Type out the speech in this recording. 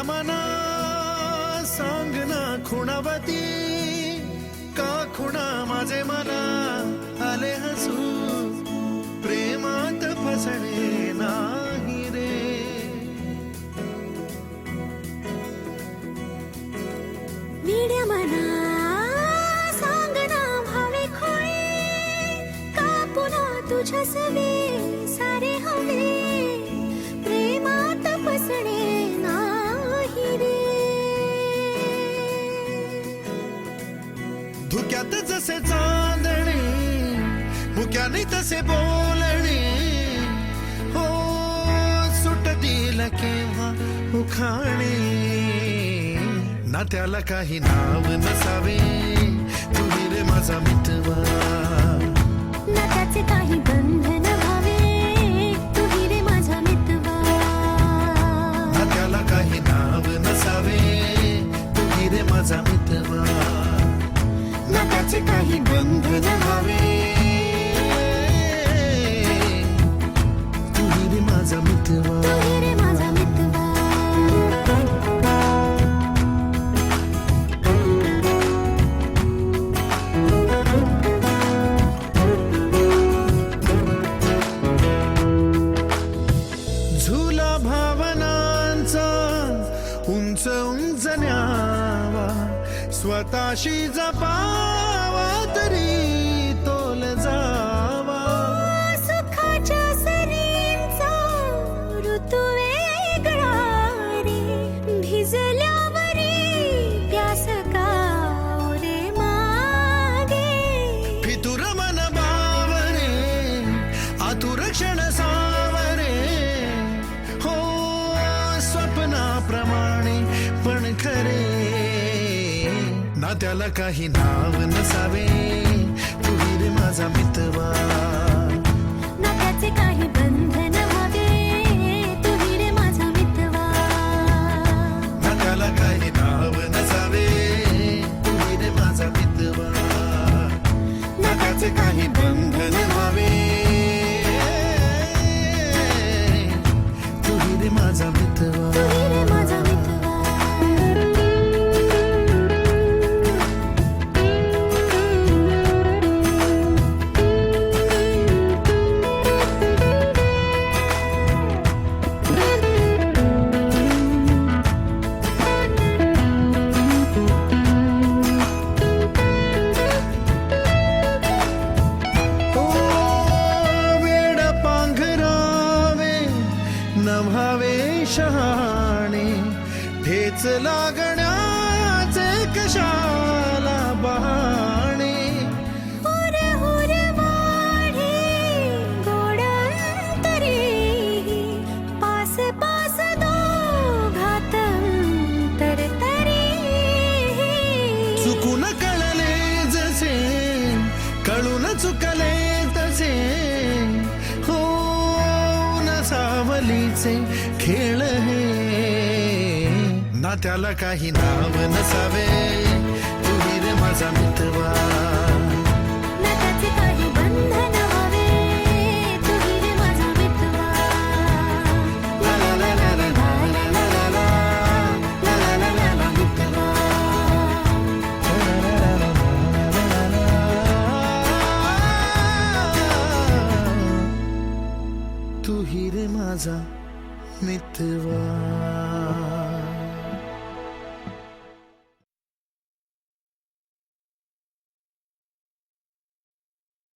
मना सांग ना खुणावती का खुणा माझे मना आले हसू प्रेमात फसणे नाही रे वीड्या मना सांग ना भावे खोळे का पुन्हा तुझ्या सवे सारे हवे प्रेमात फसणे नाही रे धुक्यात जसे चांदणे मुक्याने तसे बोलणे हो सुटतील केव्हा उखाणे ना त्याला काही नाव नसावे तुही रे माझा मितवा ना त्याचे काही बंधन व्हावे तुही रे माझा मितवा ना त्याला काही नाव नसावे तुही रे माझा मितवा ना त्याचे काही बंधन व्हावे तुही रे माझा मितवा तुही रे माझा मितवा झुला भावनांचा उंच उंच न्यावा स्वतःशी जपावा तरी तोल जावा सुखाच्या सरींचा ऋतू वेगळा रे भिजल्यावरी प्यास का रे मागे फितुर मन बावरे आतुर क्षण सावरे हो स्वप्नाप्रमाणे पण खरे ना त्याला काही नाव नसावे तुही रे माझा मितवा ना त्याचे काही बंधन व्हावे तुही रे माझा मितवा ना त्याला काही नाव नसावे तुही रे माझा मितवा ना त्याचे काही बंधन व्हावे तुही रे माझा मितवा तुही रे माझा मितवा नभावे शहाणे ठेच लागण्याचे कशाला बहाणे हुर हुर वाढे गोड अंतरी पास पास दोघात अंतर तरी चुकून कळले जसे कळून चुकले तसे हो सावलीचे खेळ हे ना त्याला काही नाव नसावे तुही रे माझा मितवा ना त्याचे काही बंधन व्हावे तुही रे माझा मितवा ला ला ला ला ला ला ला ला ला ला ला ला ला मितवा तुही रे माझा मितवा